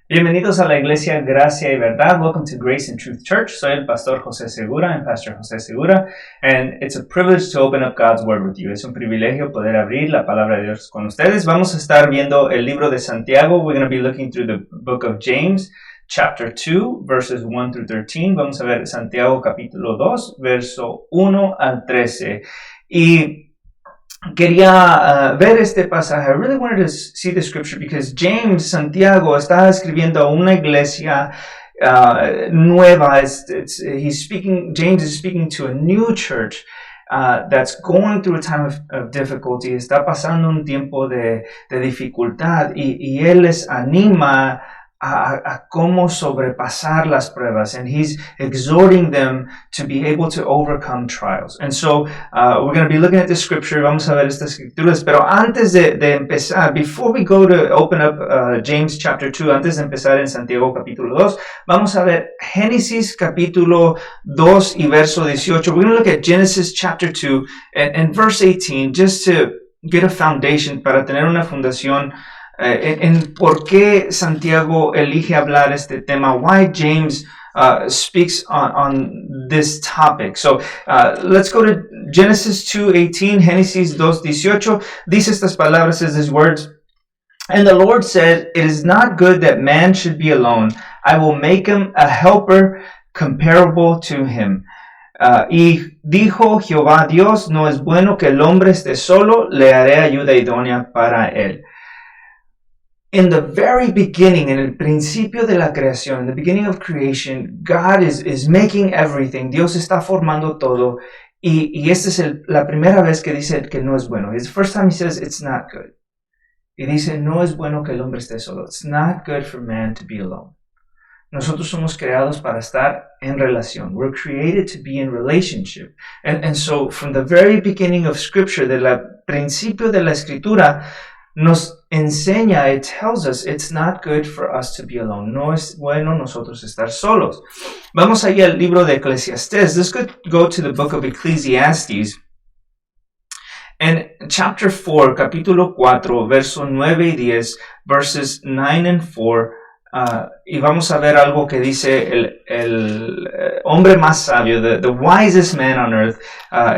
Bienvenidos a la Iglesia Gracia y Verdad. Welcome to Grace and Truth Church. Soy el Pastor José Segura. I'm Pastor José Segura. And it's a privilege to open up God's Word with you. Es un privilegio poder abrir la palabra de Dios con ustedes. Vamos a estar viendo el libro de Santiago. We're going to be looking through the book of James, chapter 2, verses 1 through 13. Vamos a ver Santiago capítulo 2, verso 1 al 13. Y quería ver este pasaje. I really wanted to see the scripture because James, Santiago, está escribiendo a una iglesia nueva. James is speaking to a new church that's going through a time of difficulty. Está pasando un tiempo de dificultad y él les anima a cómo sobrepasar las pruebas, and he's exhorting them to be able to overcome trials. And so we're going to be looking at the scripture. Vamos a ver estas escrituras, pero antes de empezar, before we go to open up James chapter 2, antes de empezar en Santiago capítulo 2, vamos a ver Génesis capítulo 2 y verso 18. We're going to look at Genesis chapter 2 and verse 18 just to get a foundation, para tener una fundación en por qué Santiago elige hablar este tema, why James speaks on this topic. So let's go to Genesis 2:18, Génesis 2:18. Dice estas palabras, says these words: "And the Lord said, it is not good that man should be alone. I will make him a helper comparable to him. Y dijo Jehová Dios, no es bueno que el hombre esté solo, le haré ayuda idónea para él." In the very beginning, in el principio de la creación, in the beginning of creation, God is making everything. Dios está formando todo. Y esta es la primera vez que dice que no es bueno. It's the first time he says it's not good. Y dice, no es bueno que el hombre esté solo. It's not good for man to be alone. Nosotros somos creados para estar en relación. We're created to be in relationship. And so, from the very beginning of Scripture, del principio de la Escritura, nos enseña, it tells us it's not good for us to be alone. No es bueno nosotros estar solos. Vamos allá al libro de Eclesiastés. Let's go to the book of Ecclesiastes. And chapter 4, capítulo 4, verso 9 y 10, verses 9 and 4, y vamos a ver algo que dice el hombre más sabio, the wisest man on earth.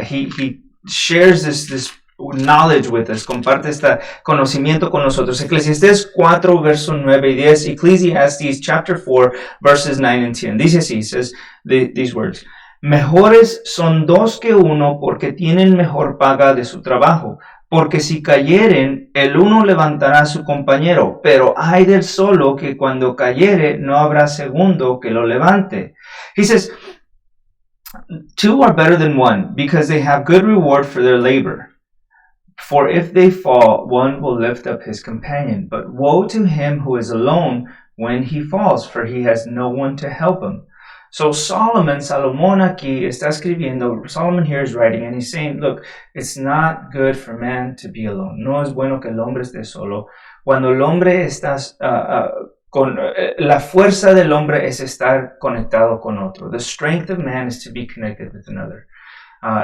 He shares this knowledge with us, comparte este conocimiento con nosotros. Eclesiastés 4, verso 9 y 10, Ecclesiastes chapter 4, verses 9 and 10. Dice así, says these words: "Mejores son dos que uno, porque tienen mejor paga de su trabajo. Porque si cayeren, el uno levantará a su compañero, pero ay del solo, que cuando cayere no habrá segundo que lo levante." He says, "Two are better than one, because they have good reward for their labor. For if they fall, one will lift up his companion. But woe to him who is alone when he falls, for he has no one to help him." So Salomón aquí está escribiendo. Solomon here is writing, and he's saying, look, it's not good for man to be alone. No es bueno que el hombre esté solo. Cuando el hombre está la fuerza del hombre es estar conectado con otro. The strength of man is to be connected with another.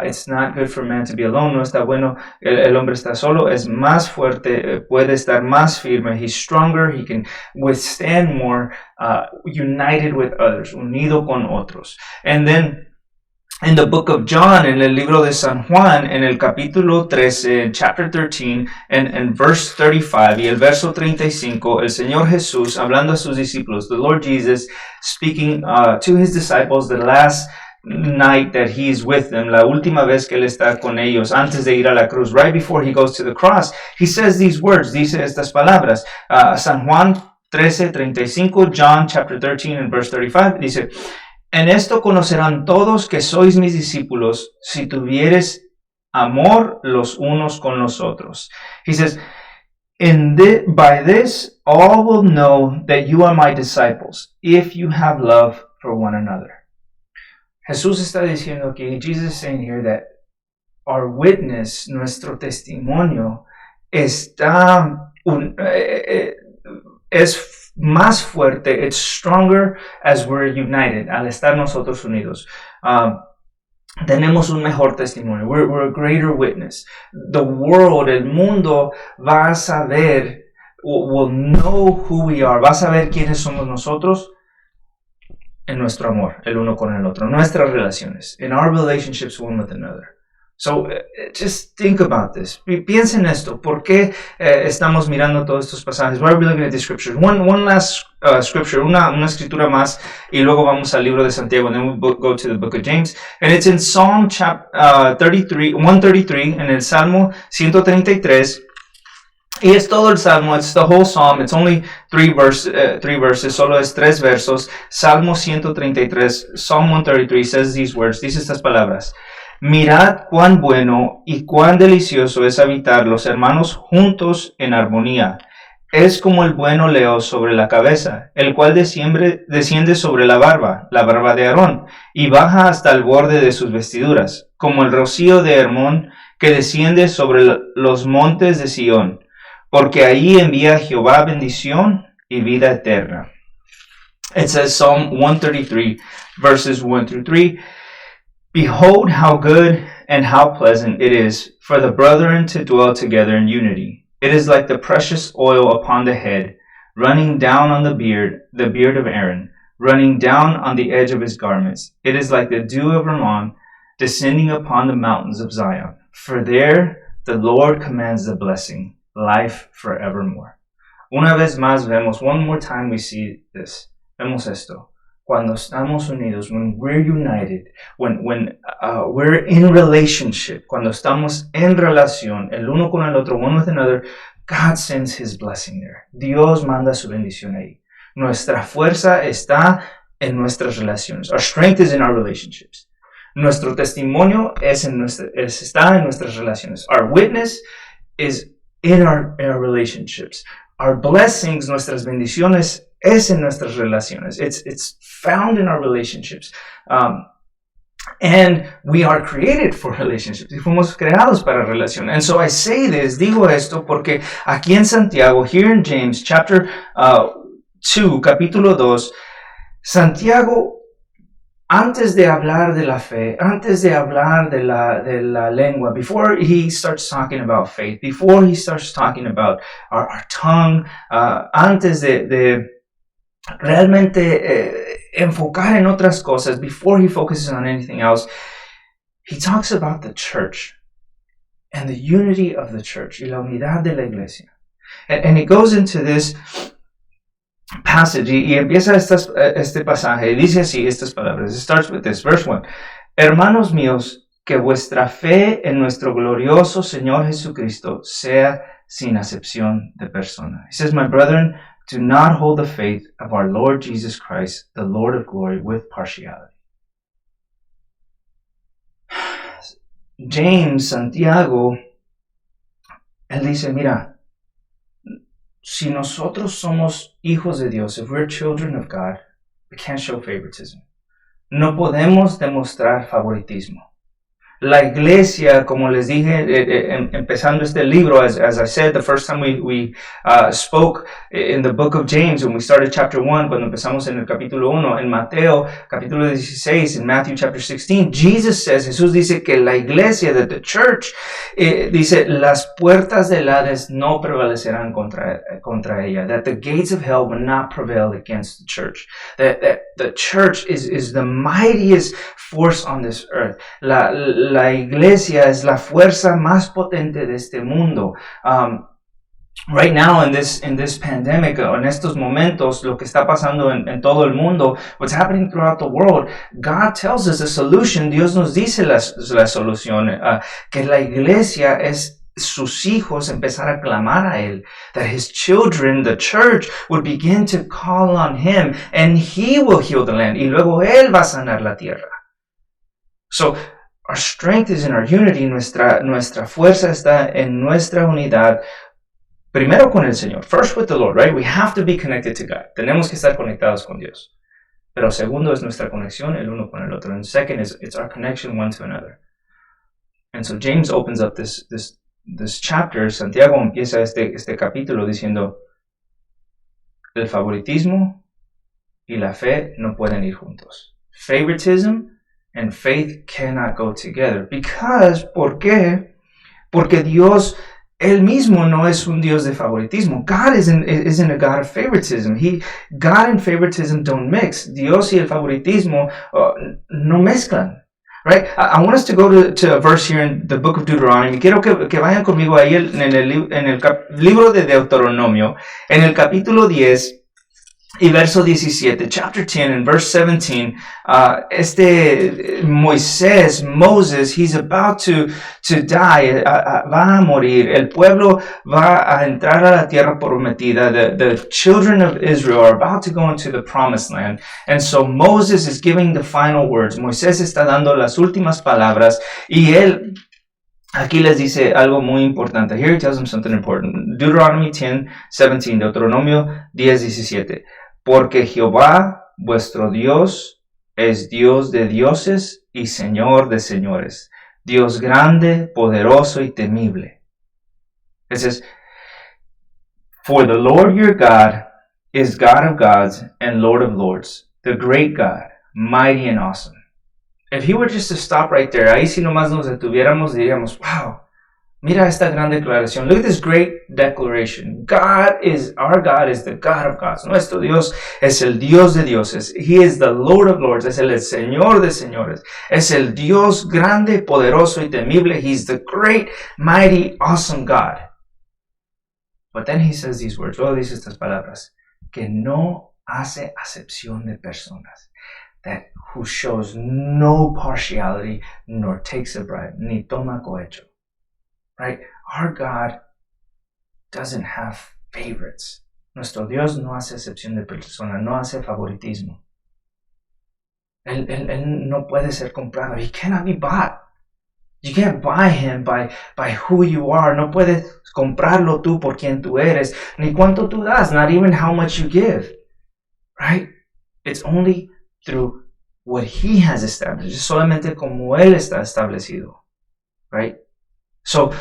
It's not good for man to be alone. No está bueno, el hombre está solo, es más fuerte, puede estar más firme. He's stronger, he can withstand more, united with others, unido con otros. And then in the book of John, en el libro de San Juan, en el capítulo 13, chapter 13, and verse 35, y el verso 35, el Señor Jesús hablando a sus discípulos, the Lord Jesus speaking to his disciples the last night that he's with them, la última vez que él está con ellos antes de ir a la cruz, right before he goes to the cross, he says these words, dice estas palabras, San Juan 13:35, John chapter 13 and verse 35, dice: "En esto conocerán todos que sois mis discípulos, si tuvieres amor los unos con los otros." He says, by this all will know that you are my disciples, if you have love for one another." Jesús está diciendo aquí, Jesus is saying here that our witness, nuestro testimonio, es más fuerte, it's stronger as we're united, al estar nosotros unidos. tenemos un mejor testimonio. We're a greater witness. The world, el mundo, va a saber, will know who we are. Va a saber quiénes somos nosotros en nuestro amor, el uno con el otro. Nuestras relaciones. In our relationships one with another. So, just think about this. Piensa en esto. ¿Por qué estamos mirando todos estos pasajes? Why are we looking at these scriptures? One last scripture, una escritura más, y luego vamos al libro de Santiago, and then we'll go to the book of James. And it's in Psalm 133, en el Salmo 133. Y es todo el Salmo, it's the whole Psalm, it's only three verses, solo es 3 versos. Salmo 133, Psalm 133 says these words, dice estas palabras. Mirad cuán bueno y cuán delicioso es habitar los hermanos juntos en armonía. Es como el buen óleo sobre la cabeza, el cual desciende sobre la barba de Aarón, y baja hasta el borde de sus vestiduras, como el rocío de Hermón que desciende sobre los montes de Sión, porque ahí envía Jehová bendición y vida eterna. It says Psalm 133, verses 1 through 3. Behold how good and how pleasant it is for the brethren to dwell together in unity. It is like the precious oil upon the head, running down on the beard of Aaron, running down on the edge of his garments. It is like the dew of Hermon, descending upon the mountains of Zion. For there the Lord commands the blessing, life forevermore. Una vez más vemos, one more time we see this. Vemos esto. Cuando estamos unidos, when we're united, when we're in relationship, cuando estamos en relación, el uno con el otro, one with another, God sends His blessing there. Dios manda su bendición ahí. Nuestra fuerza está en nuestras relaciones. Our strength is in our relationships. Nuestro testimonio está en nuestras relaciones. Our witness is in our relationships. Our blessings, nuestras bendiciones, es en nuestras relaciones. It's found in our relationships. And we are created for relationships. Y fuimos creados para relaciones. And so I say this, digo esto, porque aquí en Santiago, here in James, chapter 2, capítulo 2, Santiago, antes de hablar de la fe, antes de hablar de la lengua, before he starts talking about faith, before he starts talking about our tongue, antes de realmente enfocar en otras cosas, before he focuses on anything else, he talks about the church and the unity of the church y la unidad de la iglesia. And he goes into this passage y empieza este pasaje y dice así estas palabras. It starts with this, verse 1. Hermanos míos, que vuestra fe en nuestro glorioso Señor Jesucristo sea sin acepción de persona. He says, my brethren, do not hold the faith of our Lord Jesus Christ, the Lord of glory, with partiality. James, Santiago, él dice, mira, si nosotros somos hijos de Dios, if we're children of God, we can't show favoritism. No podemos demostrar favoritismo. La iglesia, como les dije, empezando este libro, as I said, the first time we spoke in the book of James, when we started chapter 1, cuando empezamos en el capítulo 1, en Mateo, capítulo 16, in Matthew chapter 16, Jesus says, Jesús dice que la iglesia, that the church, dice, las puertas del Hades no prevalecerán contra ella, that the gates of hell will not prevail against the church, that the church is the mightiest force on this earth. La iglesia es la fuerza más potente de este mundo. Right now in this pandemic, en estos momentos, lo que está pasando en todo el mundo, what's happening throughout the world, God tells us a solution. Dios nos dice la solución, que la iglesia es sus hijos empezar a clamar a Él, that His children, the church, would begin to call on Him, and He will heal the land, y luego Él va a sanar la tierra. So, our strength is in our unity. Nuestra fuerza está en nuestra unidad. Primero con el Señor. First with the Lord, right? We have to be connected to God. Tenemos que estar conectados con Dios. Pero segundo es nuestra conexión el uno con el otro. And second is it's our connection one to another. And so James opens up this chapter. Santiago empieza este capítulo diciendo el favoritismo y la fe no pueden ir juntos. Favoritism and faith cannot go together. Because, ¿por qué? Porque Dios, Él mismo no es un Dios de favoritismo. God isn't a God of favoritism. God and favoritism don't mix. Dios y el favoritismo no mezclan. Right? I want us to go to a verse here in the book of Deuteronomy. Quiero que vayan conmigo ahí en el libro de Deuteronomio, en el capítulo 10 y verso 17, chapter 10 and verse 17. Moses, he's about to die, va a morir. El pueblo va a entrar a la tierra prometida. The children of Israel are about to go into the promised land. And so Moses is giving the final words. Moisés está dando las últimas palabras y él aquí les dice algo muy importante. Here he tells them something important. Deuteronomy 10:17, Deuteronomio 10:17. Porque Jehová, vuestro Dios, es Dios de dioses y Señor de señores, Dios grande, poderoso y temible. It says, for the Lord your God is God of gods and Lord of lords, the great God, mighty and awesome. If he were just to stop right there, ahí si nomás nos detuviéramos, diríamos, wow, mira esta gran declaración. Look at this great declaration. Our God is the God of gods. Nuestro Dios es el Dios de dioses. He is the Lord of lords. Es el Señor de señores. Es el Dios grande, poderoso y temible. He's the great, mighty, awesome God. But then he says these words. Luego dice estas palabras. Que no hace acepción de personas. That who shows no partiality, nor takes a bribe, ni toma cohecho. Right? Our God doesn't have favorites. Nuestro Dios no hace excepción de persona, no hace favoritismo. Él no puede ser comprado. He cannot be bought. You can't buy him by who you are. No puedes comprarlo tú por quien tú eres, ni cuánto tú das, not even how much you give. Right? It's only through what he has established. Solamente como él está establecido. Right? So,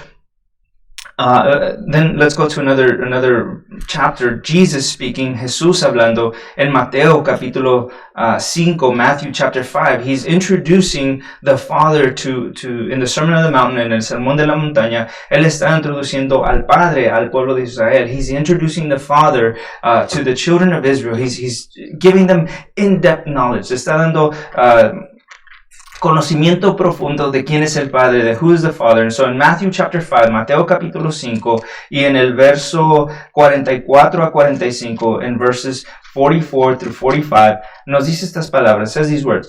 then let's go to another chapter. Jesus speaking, Jesús hablando en Mateo capítulo 5, Matthew chapter 5. He's introducing the Father in the Sermon on the Mountain, en el Sermón de la Montaña. Él está introduciendo al Padre, al pueblo de Israel. He's introducing the Father to the children of Israel. He's giving them in-depth knowledge. Está dando conocimiento profundo de quién es el Padre, de who is the Father. And so in Matthew chapter 5, Mateo capítulo 5, y en el verso 44 a 45, en verses 44 through 45, nos dice estas palabras, says these words.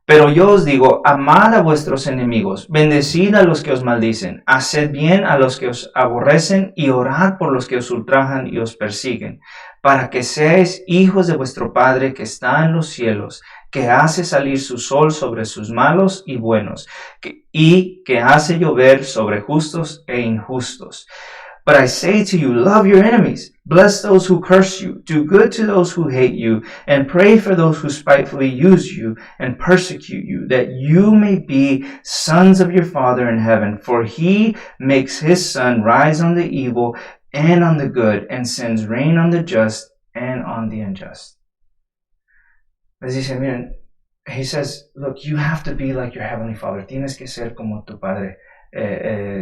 Pero yo os digo, amad a vuestros enemigos, bendecid a los que os maldicen, haced bien a los que os aborrecen y orad por los que os ultrajan y os persiguen, para que seáis hijos de vuestro Padre que está en los cielos, que hace salir su sol sobre sus malos y buenos, y que hace llover sobre justos e injustos. But I say to you, love your enemies, bless those who curse you, do good to those who hate you, and pray for those who spitefully use you and persecute you, that you may be sons of your Father in heaven. For he makes his sun rise on the evil and on the good, and sends rain on the just and on the unjust. Les dice, miren, he says, look, you have to be like your heavenly Father. Tienes que ser como tu Padre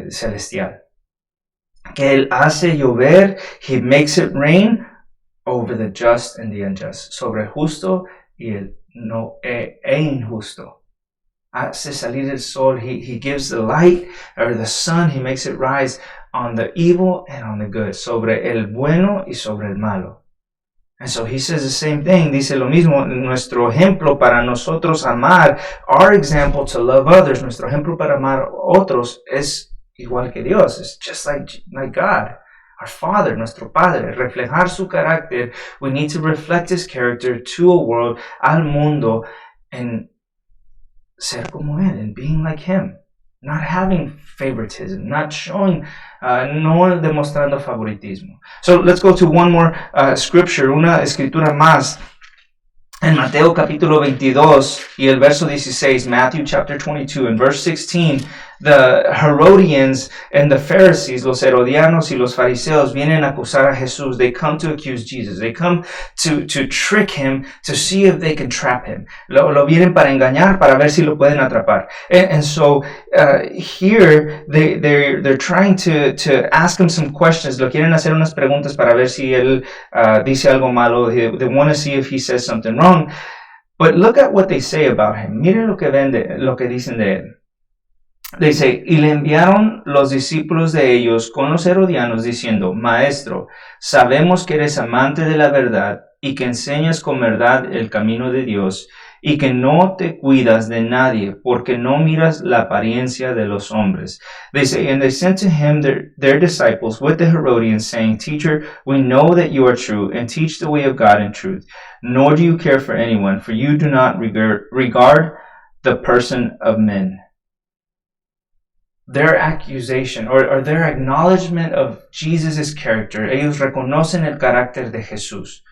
celestial. Que él hace llover, he makes it rain over the just and the unjust. Sobre el justo y el no injusto. Hace salir el sol, he gives the light, or the sun, he makes it rise on the evil and on the good. Sobre el bueno y sobre el malo. And so he says the same thing. Dice lo mismo. Nuestro ejemplo para nosotros amar, our example to love others, nuestro ejemplo para amar otros es igual que Dios. It's just like God, our Father, nuestro Padre. Reflejar su carácter. We need to reflect his character to a world, al mundo, and ser como él, and being like him. Not having favoritism, not showing, no demostrando favoritismo. So let's go to one more scripture, una escritura más. En Mateo capítulo 22 y el verso 16, Matthew chapter 22 and verse 16, the Herodians and the Pharisees, los herodianos y los fariseos, vienen a acusar a Jesús. They come to accuse Jesus. They come to trick him, to see if they can trap him. Lo vienen para engañar, para ver si lo pueden atrapar. And so here they're trying to ask him some questions. Lo quieren hacer unas preguntas para ver si él dice algo malo. They want to see if he says something wrong. But look at what they say about him. Miren lo que dicen de él. Dice, y le enviaron los discípulos de ellos con los herodianos diciendo, Maestro, sabemos que eres amante de la verdad y que enseñas con verdad el camino de Dios y que no te cuidas de nadie porque no miras la apariencia de los hombres. They say, and they sent to him their disciples with the Herodians, saying, Teacher, we know that you are true and teach the way of God in truth, nor do you care for anyone, for you do not regard the person of men. Their accusation or their acknowledgement of Jesus' character, ellos reconocen el carácter de Jesús,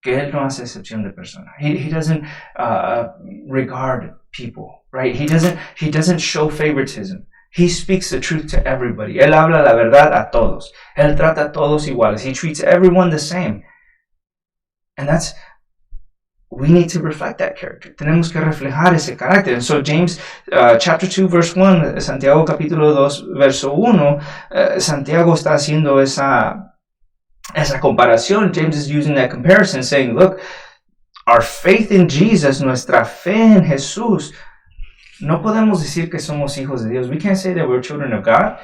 que él no hace excepción de persona. He doesn't regard people, right? He doesn't show favoritism. He speaks the truth to everybody. Él habla la verdad a todos. Él trata a todos iguales. He treats everyone the same. And we need to reflect that character. Tenemos que reflejar ese carácter. And so James chapter 2 verse 1, Santiago capítulo 2 verso 1, Santiago está haciendo esa comparación. James is using that comparison, saying, look, our faith in Jesus, nuestra fe en Jesús, no podemos decir que somos hijos de Dios. We can't say that we're children of God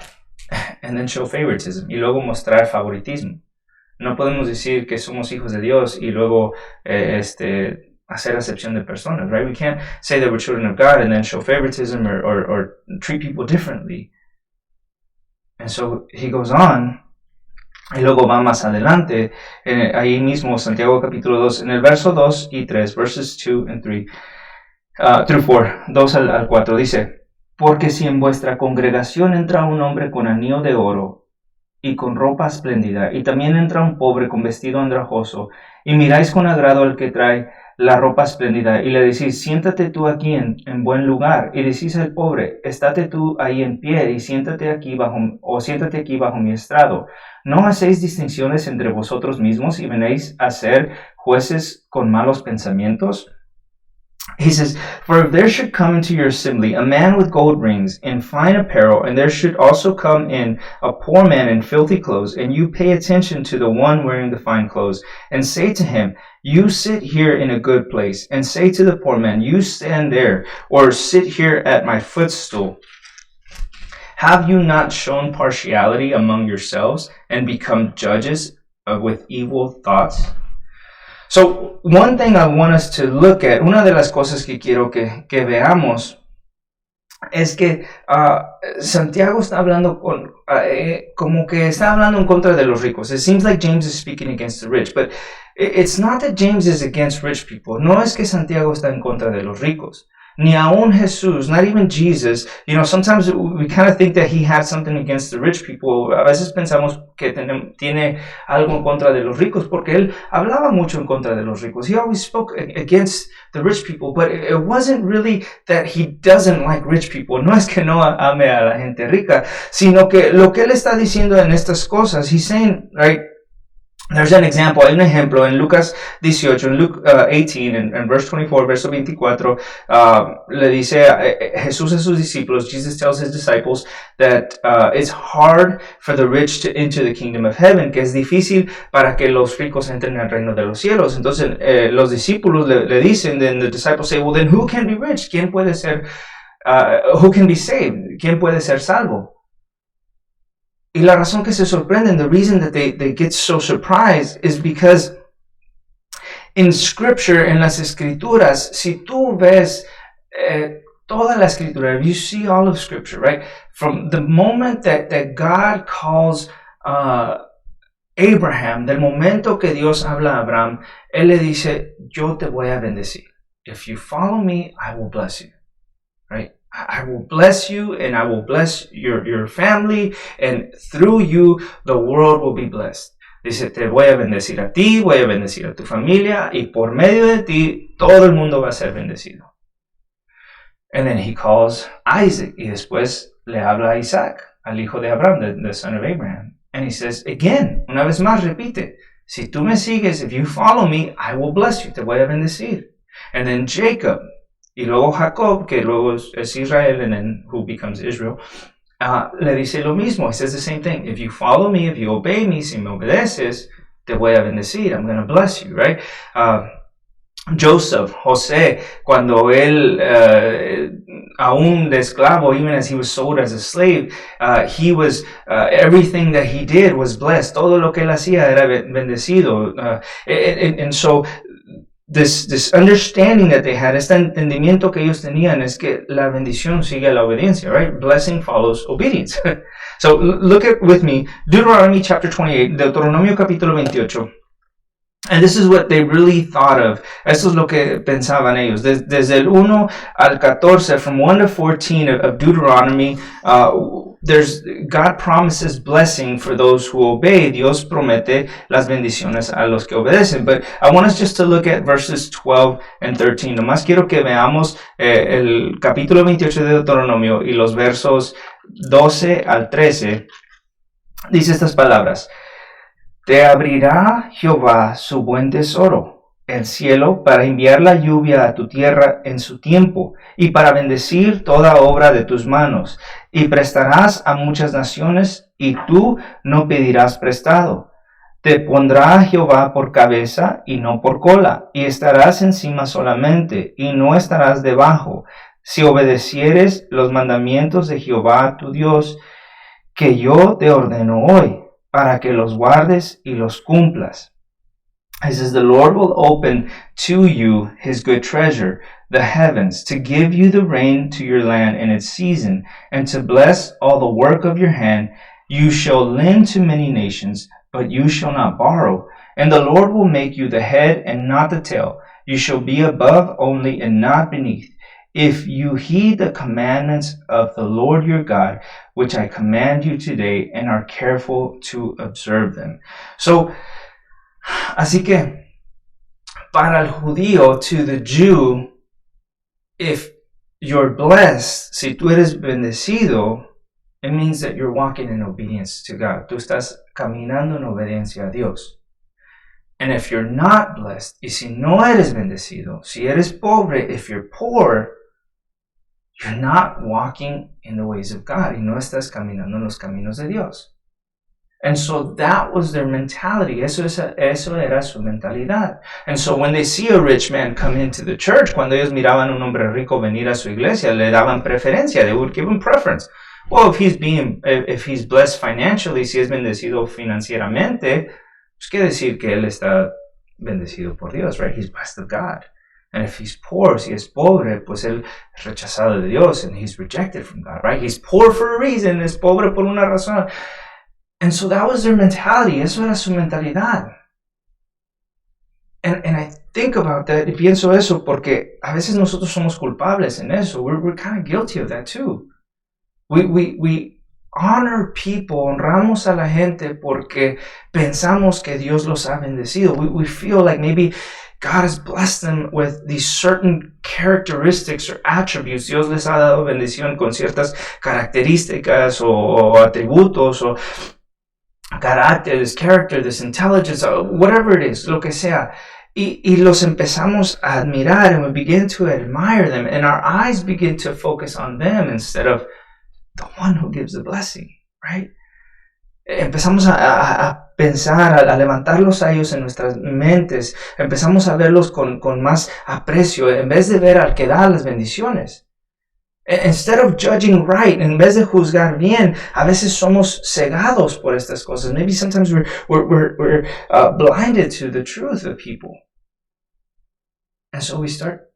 and then show favoritism y luego mostrar favoritismo. No podemos decir que somos hijos de Dios y luego hacer acepción de personas, right? We can't say that we're children of God and then show favoritism or treat people differently. And so he goes on, y luego va más adelante, ahí mismo, Santiago capítulo 2, en el verso 2 y 3, verses 2 and 3, through 4, 2 al 4, dice, porque si en vuestra congregación entra un hombre con anillo de oro y con ropa espléndida, y también entra un pobre con vestido andrajoso, y miráis con agrado al que trae la ropa espléndida, y le decís, siéntate tú aquí en buen lugar, y decís al pobre, estate tú ahí en pie, y siéntate aquí bajo mi estrado. ¿No hacéis distinciones entre vosotros mismos y venéis a ser jueces con malos pensamientos? He says, for if there should come into your assembly a man with gold rings and fine apparel, and there should also come in a poor man in filthy clothes, and you pay attention to the one wearing the fine clothes, and say to him, you sit here in a good place, and say to the poor man, you stand there, or sit here at my footstool. Have you not shown partiality among yourselves, and become judges with evil thoughts? So, one thing I want us to look at, una de las cosas que quiero que veamos, es que Santiago está hablando como que está hablando en contra de los ricos. It seems like James is speaking against the rich, but it's not that James is against rich people. No es que Santiago está en contra de los ricos. Ni aún Jesús, not even Jesus. You know, sometimes we kind of think that he had something against the rich people. A veces pensamos que tiene algo en contra de los ricos porque él hablaba mucho en contra de los ricos. He always spoke against the rich people, but it wasn't really that he doesn't like rich people. No es que no ame a la gente rica, sino que lo que él está diciendo en estas cosas, he's saying, right, there's an example, hay un ejemplo en Lucas 18, en Luke 18, en verse 24, verso 24, le dice Jesús a sus discípulos, Jesus tells his disciples that it's hard for the rich to enter the kingdom of heaven, que es difícil para que los ricos entren al reino de los cielos. Entonces los discípulos le dicen, then the disciples say, well then who can be rich? ¿Quién puede ser, who can be saved? ¿Quién puede ser salvo? Y la razón que se sorprenden, the reason that they get so surprised is because in scripture, en las escrituras, si tú ves toda la escritura, if you see all of scripture, right? From the moment that God calls Abraham, del momento que Dios habla a Abraham, él le dice, yo te voy a bendecir. If you follow me, I will bless you, right? I will bless you and I will bless your family, and through you the world will be blessed. Dice, te voy a bendecir a ti, voy a bendecir a tu familia, y por medio de ti todo el mundo va a ser bendecido. And then he calls Isaac, y después le habla a Isaac, al hijo de Abraham, the son of Abraham. And he says, again, una vez más repite, si tú me sigues, if you follow me, I will bless you, te voy a bendecir. And then Jacob, y luego Jacob, que luego es Israel, and then who becomes Israel, le dice lo mismo. He says the same thing. If you follow me, if you obey me, si me obedeces, te voy a bendecir. I'm going to bless you, right? Joseph, José, cuando él, aún de esclavo, even as he was sold as a slave, he was, everything that he did was blessed. Todo lo que él hacía era bendecido. And so, this understanding that they had, este entendimiento que ellos tenían es que la bendición sigue a la obediencia, right? Blessing follows obedience. So, look at with me, Deuteronomy chapter 28, Deuteronomio capítulo 28. And this is what they really thought of. Esto es lo que pensaban ellos. Desde el 1 al 14, from 1 to 14 of Deuteronomy, God promises blessing for those who obey. Dios promete las bendiciones a los que obedecen. But I want us just to look at verses 12 and 13. Nomás quiero que veamos el capítulo 28 de Deuteronomio y los versos 12 al 13. Dice estas palabras. Te abrirá Jehová su buen tesoro, el cielo, para enviar la lluvia a tu tierra en su tiempo, y para bendecir toda obra de tus manos. Y prestarás a muchas naciones, y tú no pedirás prestado. Te pondrá Jehová por cabeza y no por cola, y estarás encima solamente, y no estarás debajo, si obedecieres los mandamientos de Jehová tu Dios, que yo te ordeno hoy, para que los guardes y los cumplas. It says, the Lord will open to you his good treasure, the heavens, to give you the rain to your land in its season, and to bless all the work of your hand. You shall lend to many nations, but you shall not borrow. And the Lord will make you the head and not the tail. You shall be above only and not beneath. If you heed the commandments of the Lord your God, which I command you today, and are careful to observe them. So, así que, para el judío, to the Jew, if you're blessed, si tú eres bendecido, it means that you're walking in obedience to God. Tú estás caminando en obediencia a Dios. And if you're not blessed, y si no eres bendecido, si eres pobre, if you're poor, you're not walking in the ways of God. Y no estás caminando en los caminos de Dios. And so that was their mentality. Eso era su mentalidad. And so when they see a rich man come into the church, cuando ellos miraban a un hombre rico venir a su iglesia, le daban preferencia. They would give him preference. Well, if he's blessed financially, si es bendecido financieramente, pues quiere decir que él está bendecido por Dios, right? He's blessed of God. And if he's poor, si es pobre, pues él es rechazado de Dios, and he's rejected from God, right? He's poor for a reason, es pobre por una razón. And so that was their mentality, eso era su mentalidad. And I think about that, y pienso eso porque a veces nosotros somos culpables en eso. We're kind of guilty of that too. We honor people, honramos a la gente porque pensamos que Dios los ha bendecido. We feel like maybe God has blessed them with these certain characteristics or attributes. Dios les ha dado bendición con ciertas características o atributos o carácter, this character, this intelligence, whatever it is, lo que sea. Y los empezamos a admirar, and we begin to admire them, and our eyes begin to focus on them instead of the one who gives the blessing, right? Empezamos a pensar, a levantarlos a ellos en nuestras mentes, empezamos a verlos con más aprecio, en vez de ver al que da las bendiciones. Instead of judging right, en vez de juzgar bien, a veces somos cegados por estas cosas. Maybe sometimes we're blinded to the truth of people. And so we start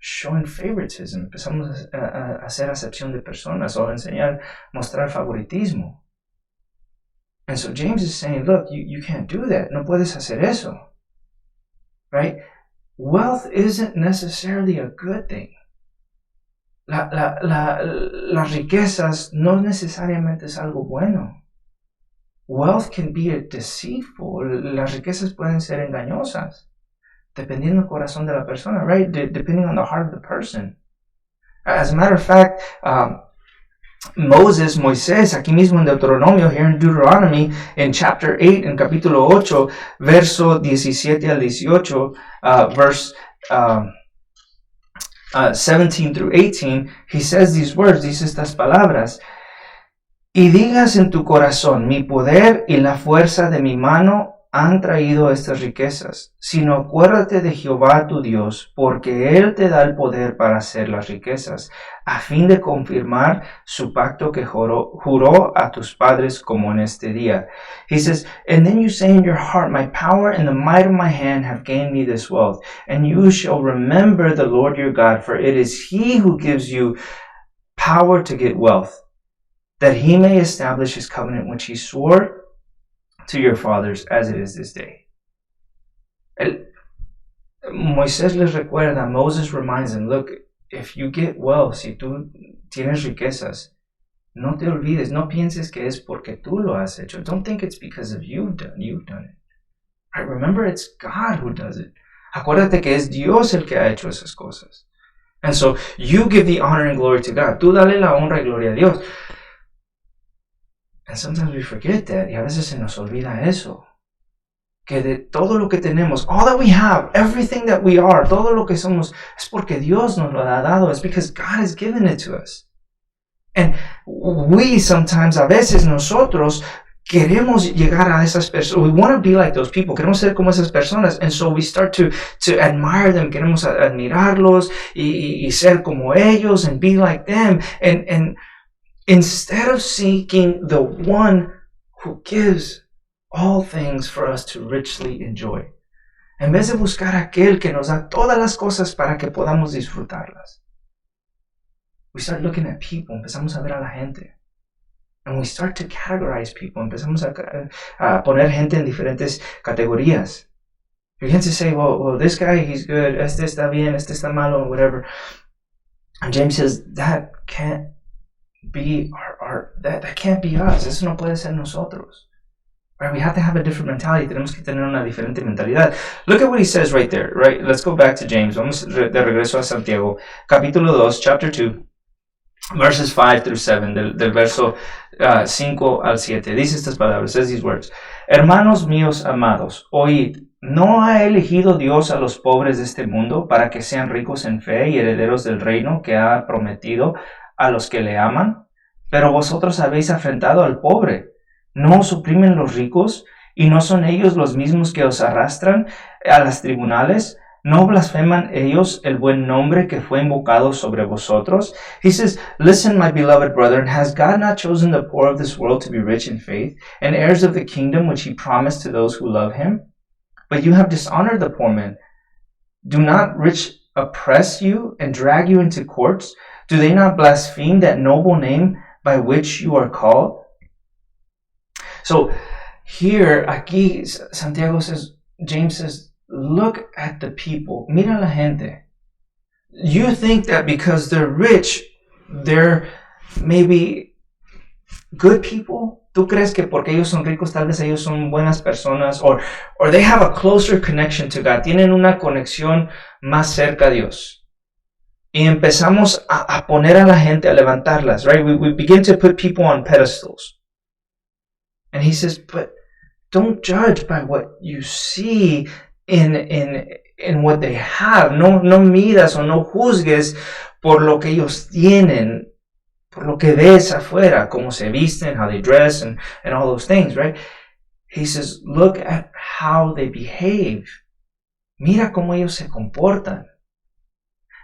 showing favoritism. Empezamos a hacer acepción de personas o mostrar favoritismo. And so James is saying, look, you can't do that. No puedes hacer eso. Right? Wealth isn't necessarily a good thing. Las riquezas no necesariamente es algo bueno. Wealth can be deceitful. Las riquezas pueden ser engañosas. Dependiendo del corazón de la persona, right? Depending on the heart of the person. As a matter of fact, Moisés, aquí mismo en Deuteronomio, here in Deuteronomy, in chapter 8, en capítulo 8, verso 17 al 18, verse 17 through 18, he says these words, dice estas palabras, y digas en tu corazón, mi poder y la fuerza de mi mano han traído estas riquezas, sino acuérdate de Jehová tu Dios, porque Él te da el poder para hacer las riquezas, a fin de confirmar su pacto que juró a tus padres como en este día. He says, and then you say in your heart, my power and the might of my hand have gained me this wealth, and you shall remember the Lord your God, for it is He who gives you power to get wealth, that He may establish His covenant which He swore to your fathers as it is this day. Moisés les recuerda, Moses reminds them, look, if you get wealth, si tú tienes riquezas, no te olvides, no pienses que es porque tú lo has hecho. Don't think it's because of you've done it. Right? Remember, it's God who does it. Acuérdate que es Dios el que ha hecho esas cosas. And so, you give the honor and glory to God. Tú dale la honra y gloria a Dios. And sometimes we forget that, y a veces se nos olvida eso. Que de todo lo que tenemos, all that we have, everything that we are, todo lo que somos, es porque Dios nos lo ha dado. It's because God has given it to us. And we sometimes, a veces nosotros, queremos llegar a esas personas. We want to be like those people. Queremos ser como esas personas. And so we start to admire them. Queremos admirarlos y ser como ellos and be like them. And instead of seeking the one who gives all things for us to richly enjoy, en vez de buscar aquel que nos da todas las cosas para que podamos disfrutarlas, we start looking at people, empezamos a ver a la gente, and we start to categorize people, empezamos a poner gente en diferentes categorías. You begin to say, well, this guy, he's good, este está bien, este está malo, whatever. And James says, that can't be that can't be us. Eso no puede ser nosotros. Right? We have to have a different mentality. Tenemos que tener una diferente mentalidad. Look at what he says right there. Right? Let's go back to James. Vamos de regreso a Santiago. Capítulo 2, chapter 2, verses 5 through 7, del verso 5 al 7. Dice estas palabras, says these words. Hermanos míos amados, oíd. ¿No ha elegido Dios a los pobres de este mundo para que sean ricos en fe y herederos del reino que ha prometido a los que le aman? Pero vosotros habéis afrentado al pobre. ¿No os oprimen los ricos? ¿Y no son ellos los mismos que os arrastran a los tribunales? ¿No blasfeman ellos el buen nombre que fue invocado sobre vosotros? He says, listen, my beloved brethren, has God not chosen the poor of this world to be rich in faith, and heirs of the kingdom which he promised to those who love him? But you have dishonored the poor man. Do not rich oppress you and drag you into courts? Do they not blaspheme that noble name by which you are called? So here, aquí, Santiago says, James says, look at the people. Mira la gente. You think that because they're rich, they're maybe good people? ¿Tú crees que porque ellos son ricos, tal vez ellos son buenas personas? Or they have a closer connection to God. Tienen una conexión más cerca a Dios. Y empezamos a poner a la gente, a levantarlas, right? We begin to put people on pedestals. And he says, but don't judge by what you see in what they have. No miras o no juzgues por lo que ellos tienen, por lo que ves afuera, cómo se visten, how they dress, and all those things, right? He says, look at how they behave. Mira cómo ellos se comportan.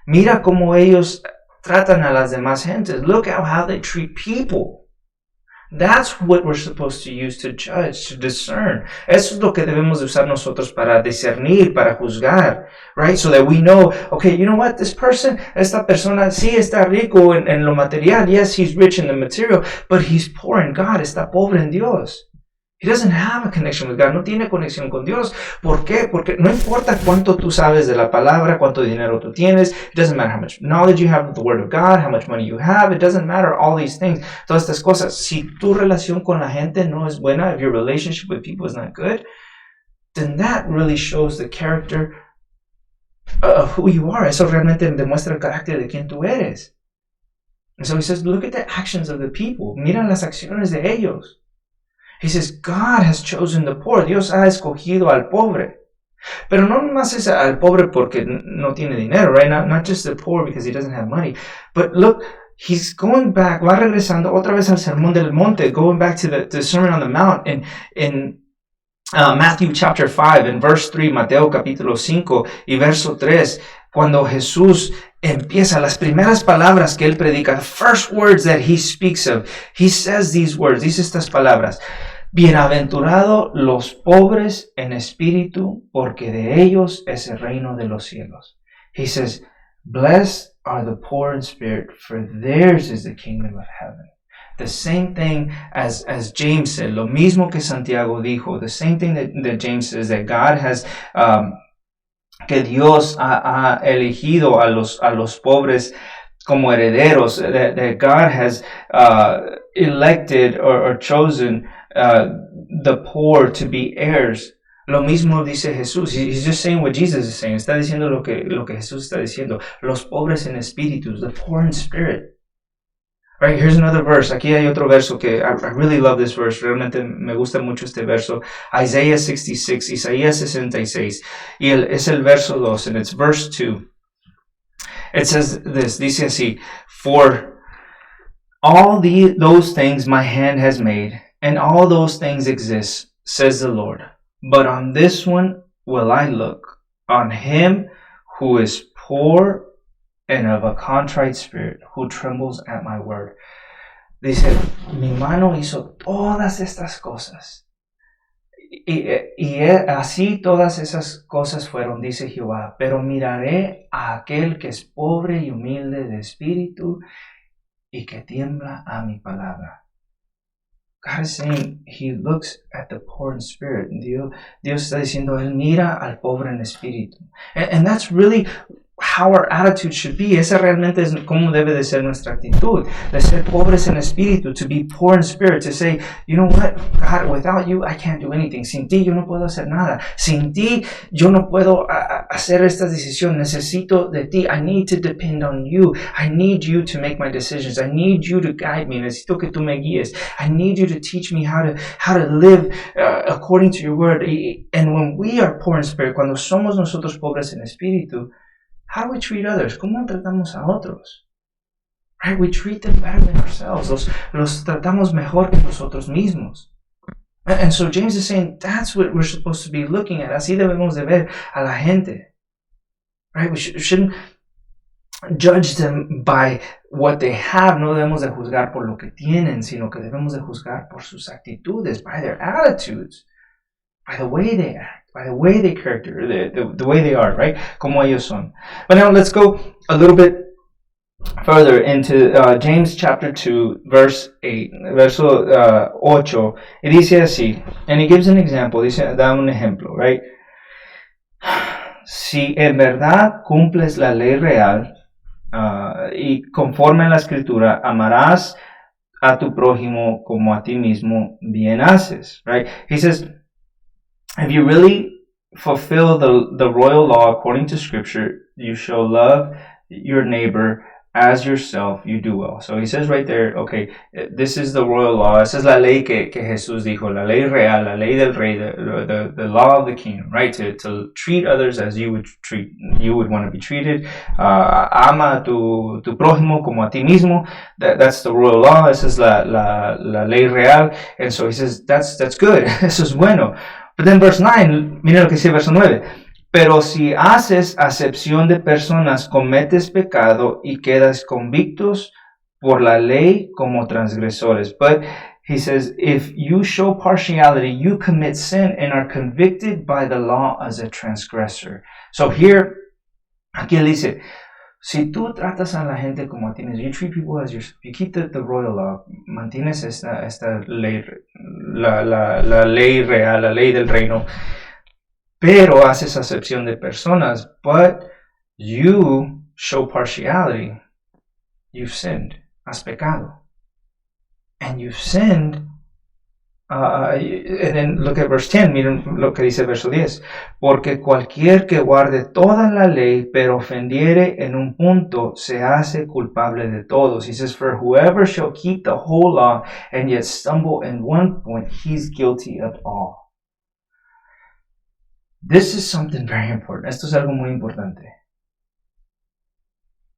Mira cómo ellos tratan a las demás gentes. Look at how they treat people. That's what we're supposed to use to judge, to discern. Eso es lo que debemos de usar nosotros para discernir, para juzgar, right? So that we know, okay, you know what, esta persona sí está rico en lo material. Yes, he's rich in the material, but he's poor in God. Está pobre en Dios. He doesn't have a connection with God. No tiene conexión con Dios. ¿Por qué? Porque no importa cuánto tú sabes de la palabra, cuánto dinero tú tienes. It doesn't matter how much knowledge you have of the Word of God, how much money you have. It doesn't matter all these things. Todas estas cosas. Si tu relación con la gente no es buena, if your relationship with people is not good, then that really shows the character of who you are. Eso realmente demuestra el carácter de quién tú eres. And so he says, look at the actions of the people. Mira las acciones de ellos. He says, God has chosen the poor. Dios ha escogido al pobre. Pero no nomás es al pobre porque no tiene dinero, right? Not just the poor because he doesn't have money. But look, he's going back, va regresando otra vez al Sermón del Monte, going back to the Sermon on the Mount in Matthew chapter 5, in verse 3, Mateo capítulo 5 y verso 3, cuando Jesús empieza las primeras palabras que él predica, the first words that he speaks of, he says these words, dice estas palabras: Bienaventurado los pobres en espíritu, porque de ellos es el reino de los cielos. He says, blessed are the poor in spirit, for theirs is the kingdom of heaven. The same thing as James said, lo mismo que Santiago dijo, the same thing that James says, that God has, que Dios ha elegido a los pobres como herederos, that God has elected or chosen the poor to be heirs. Lo mismo dice Jesús. He's just saying what Jesus is saying. Está diciendo lo que Jesús está diciendo. Los pobres en espíritus, the poor in spirit. Right, here's another verse. Aquí hay otro verso que I really love this verse. Realmente me gusta mucho este verso. Isaiah 66, Isaías 66. Y es el verso 2, and it's verse 2. It says this, dice así: For all those things my hand has made, and all those things exist, says the Lord. But on this one will I look, on him who is poor and of a contrite spirit, who trembles at my word. Dice, mi mano hizo todas estas cosas. Y así todas esas cosas fueron, dice Jehová. Pero miraré a aquel que es pobre y humilde de espíritu y que tiembla a mi palabra. God is saying he looks at the poor in spirit. Dios está diciendo, él mira al pobre en espíritu. And that's really how our attitude should be. Esa realmente es como debe de ser nuestra actitud. De ser pobres en espíritu, to be poor in spirit, to say, you know what, God, without you, I can't do anything. Sin ti, yo no puedo hacer nada. Sin ti, yo no puedo hacer esta decisión. Necesito de ti. I need to depend on you. I need you to make my decisions. I need you to guide me. Necesito que tú me guíes. I need you to teach me how to live according to your word. And when we are poor in spirit, cuando somos nosotros pobres en espíritu, how do we treat others? ¿Cómo tratamos a otros? Right? We treat them better than ourselves. Los tratamos mejor que nosotros mismos. And so James is saying that's what we're supposed to be looking at. Así debemos de ver a la gente. Right? We shouldn't judge them by what they have. No debemos de juzgar por lo que tienen, sino que debemos de juzgar por sus actitudes, by their attitudes, by the way they act, by the way they character, the way they are, right? Como ellos son. But now let's go a little bit further into James chapter 2, verse 8, verso 8. Y dice así, and he gives an example, da un ejemplo, right? Si en verdad cumples la ley real y conforme a la escritura, amarás a tu prójimo como a ti mismo, bien haces, right? He says, if you really fulfill the royal law according to scripture, you shall love your neighbor as yourself, you do well. So he says right there, okay, this is the royal law. Esa es la ley que Jesús dijo, la ley real, la ley del rey, the law of the kingdom, right? To treat others as you would want to be treated. Ama a tu prójimo como a ti mismo. That's the royal law. Esa es la ley real. And so he says, that's good. Eso es bueno. But then verse 9, mira lo que dice verso 9. Pero si haces acepción de personas, cometes pecado y quedas convictos por la ley como transgresores. But he says, if you show partiality, you commit sin and are convicted by the law as a transgressor. So here, aquí él dice, si tú tratas a la gente como tienes, you treat people as yourself, you keep the royal law, mantienes esta ley, la ley real, la ley del reino, pero haces acepción de personas, but you show partiality, you've sinned, has pecado. And you've sinned And then look at verse 10, miren lo que dice el verso 10. Porque cualquier que guarde toda la ley, pero ofendiere en un punto, se hace culpable de todos. He says, for whoever shall keep the whole law and yet stumble in one point, he's guilty of all. This is something very important. Esto es algo muy importante.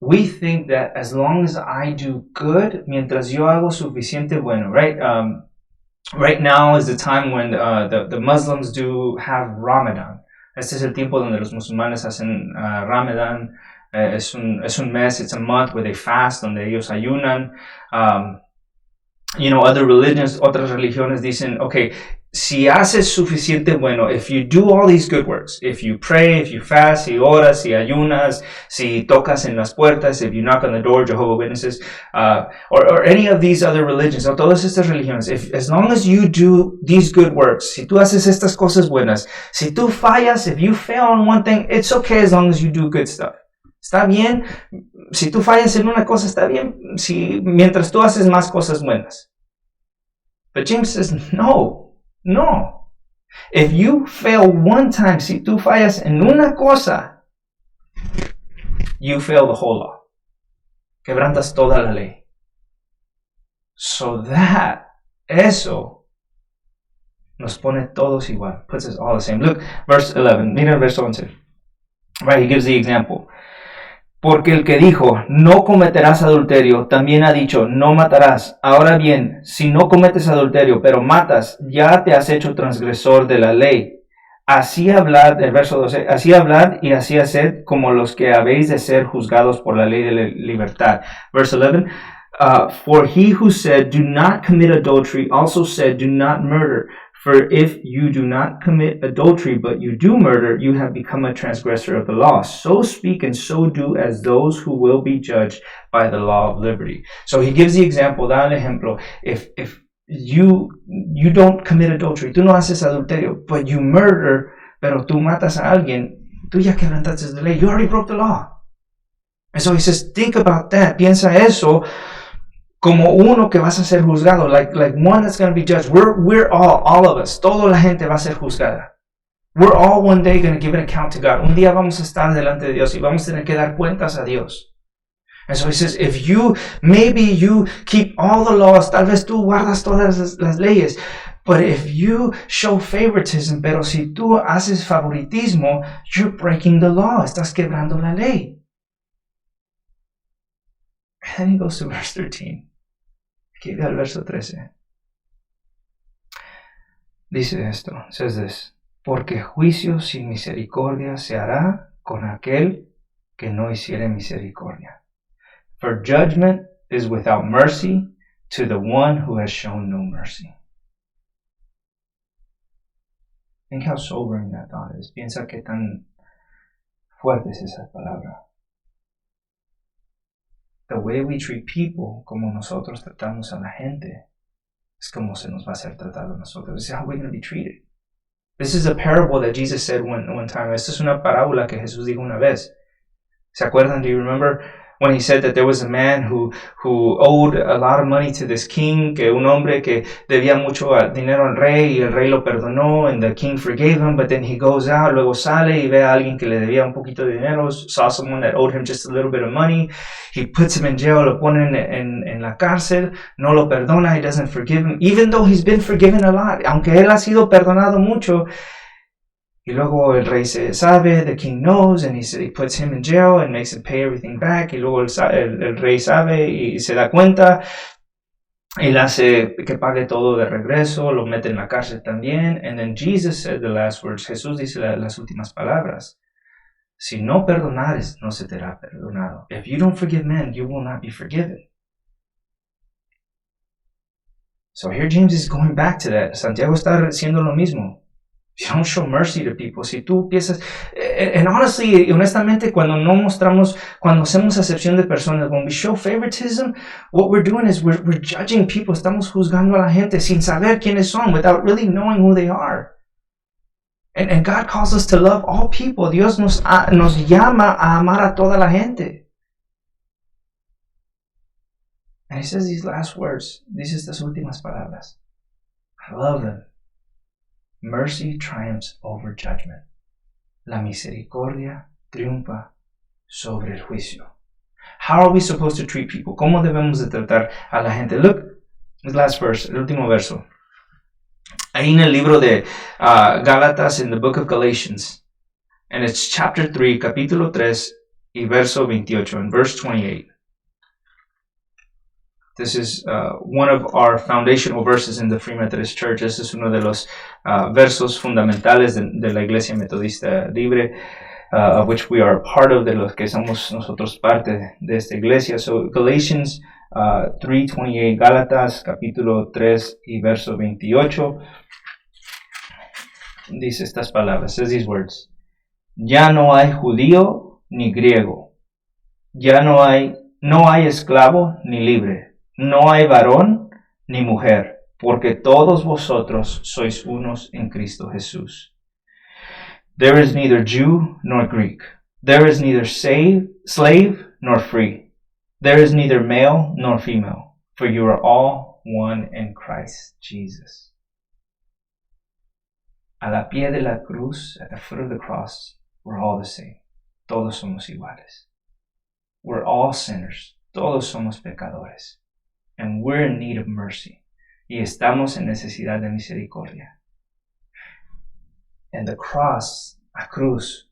We think that as long as I do good, mientras yo hago suficiente bueno, right? Right now is the time when the Muslims do have Ramadan. Este es el tiempo donde los musulmanes hacen Ramadan. Es un mes, it's a month where they fast, donde ellos ayunan. Other religions, otras religiones dicen, okay, si haces suficiente bueno, if you do all these good works, if you pray, if you fast, si oras, si ayunas, si tocas en las puertas, if you knock on the door, Jehovah's Witnesses, or any of these other religions, o todas estas religiones, as long as you do these good works, si tú haces estas cosas buenas, si tú fallas, if you fail on one thing, it's okay as long as you do good stuff. Está bien, si tú fallas en una cosa, está bien, mientras tú haces más cosas buenas. But James says, no. If you fail one time, si tú fallas en una cosa, you fail the whole law. Quebrantas toda la ley. So eso nos pone todos igual. Puts us all the same. Look, verse 11. Mira el verso 11. Right, he gives the example. Porque el que dijo, no cometerás adulterio, también ha dicho, no matarás. Ahora bien, si no cometes adulterio, pero matas, ya te has hecho transgresor de la ley. Así hablad, el verso 12, así hablad y así haced como los que habéis de ser juzgados por la ley de la libertad. Verse 11, for he who said, do not commit adultery, also said, do not murder. For if you do not commit adultery, but you do murder, you have become a transgressor of the law. So speak and so do as those who will be judged by the law of liberty. So he gives the example, da el ejemplo. If you don't commit adultery, tú no haces adulterio, but you murder, pero tú matas a alguien, tú ya quebrantaste la ley. You already broke the law. And so he says, think about that. Piensa eso. Como uno que vas a ser juzgado, like one that's going to be judged. We're all of us, toda la gente va a ser juzgada. We're all one day going to give an account to God. Un día vamos a estar delante de Dios y vamos a tener que dar cuentas a Dios. And so he says, maybe you keep all the laws, tal vez tú guardas todas las leyes, but if you show favoritism, pero si tú haces favoritismo, you're breaking the law, estás quebrando la ley. And then he goes to verse 13. Aquí ve al verso 13. Dice esto, says this, porque juicio sin misericordia se hará con aquel que no hiciere misericordia. For judgment is without mercy to the one who has shown no mercy. Think how sobering that thought is. Piensa qué tan fuerte es esa palabra. The way we treat people, como nosotros tratamos a la gente, es como se nos va a ser tratado a nosotros. This is how we're going to be treated. This is a parable that Jesus said one time. Esta es una parábola que Jesús dijo una vez. ¿Se acuerdan? Do you remember when he said that there was a man who owed a lot of money to this king, que un hombre que debía mucho dinero al rey y el rey lo perdonó and the king forgave him, but then he goes out, luego sale y ve a alguien que le debía un poquito de dinero, saw someone that owed him just a little bit of money, he puts him in jail, lo ponen en la cárcel, no lo perdona, he doesn't forgive him, even though he's been forgiven a lot, aunque él ha sido perdonado mucho. Y luego el rey se sabe, the king knows, and he puts him in jail and makes him pay everything back. Y luego el rey sabe y se da cuenta. Él hace que pague todo de regreso, lo mete en la cárcel también. And then Jesus said the last words. Jesús dice las últimas palabras. Si no perdonares, no se te hará perdonado. If you don't forgive men, you will not be forgiven. So here James is going back to that. Santiago está haciendo lo mismo. You don't show mercy to people. Si tú piensas, and honestly, honestamente, cuando hacemos acepción de personas, when we show favoritism, what we're doing is we're judging people. Estamos juzgando a la gente sin saber quiénes son, without really knowing who they are. And God calls us to love all people. Dios nos llama a amar a toda la gente. And he says these last words. Dice estas últimas palabras. I love them. Mercy triumphs over judgment. La misericordia triunfa sobre el juicio. How are we supposed to treat people? ¿Cómo debemos de tratar a la gente? Look, this last verse, el último verso. Ahí en el libro de Gálatas, in the book of Galatians, and it's chapter 3, capítulo 3, y verso 28, and verse 28. This is one of our foundational verses in the Free Methodist Church. Este es uno de los versos fundamentales de la Iglesia Metodista Libre, of which we are a part of, de los que somos nosotros parte de esta iglesia. So Galatians 3:28, Gálatas capítulo 3 y verso 28, dice estas palabras, says these words: Ya no hay judío ni griego, ya no hay esclavo ni libre, no hay varón ni mujer, porque todos vosotros sois unos en Cristo Jesús. There is neither Jew nor Greek. There is neither slave nor free. There is neither male nor female, for you are all one in Christ Jesus. A la pie de la cruz, at the foot of the cross, we're all the same. Todos somos iguales. We're all sinners. Todos somos pecadores. And we're in need of mercy. Y estamos en necesidad de misericordia. And the cross, la cruz,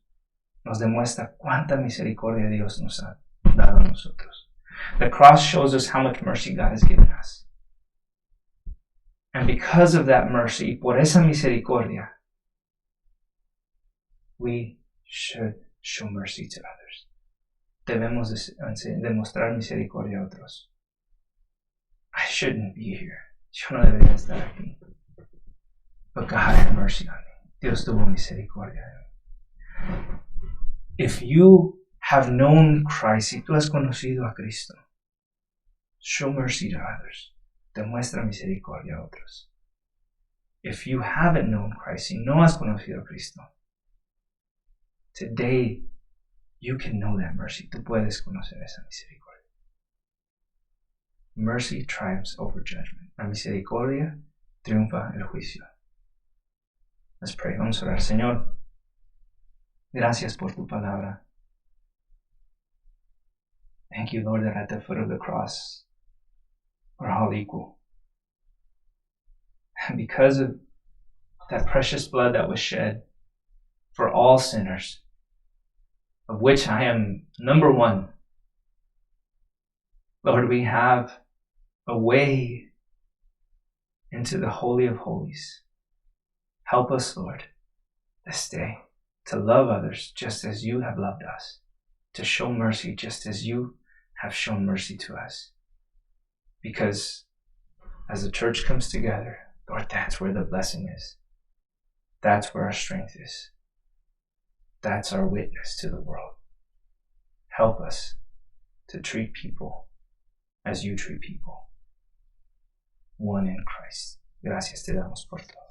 nos demuestra cuánta misericordia Dios nos ha dado a nosotros. The cross shows us how much mercy God has given us. And because of that mercy, por esa misericordia, we should show mercy to others. Debemos demostrar misericordia a otros. I shouldn't be here. Yo no debería estar aquí. But God had mercy on me. Dios tuvo misericordia de mí. If you have known Christ, si tú has conocido a Cristo, show mercy to others. Demuestra misericordia a otros. If you haven't known Christ, si no has conocido a Cristo, today you can know that mercy. Tú puedes conocer esa misericordia. Mercy triumphs over judgment. La misericordia triunfa el juicio. Let's pray. Vamos a orar. Señor, gracias por tu palabra. Thank you, Lord, that at the foot of the cross, we're all equal. And because of that precious blood that was shed for all sinners, of which I am number one, Lord, we have a way into the Holy of Holies. Help us, Lord, this day to love others just as you have loved us, to show mercy just as you have shown mercy to us. Because as the church comes together, Lord, that's where the blessing is. That's where our strength is. That's our witness to the world. Help us to treat people as you treat people. One in Christ. Gracias te damos por todo.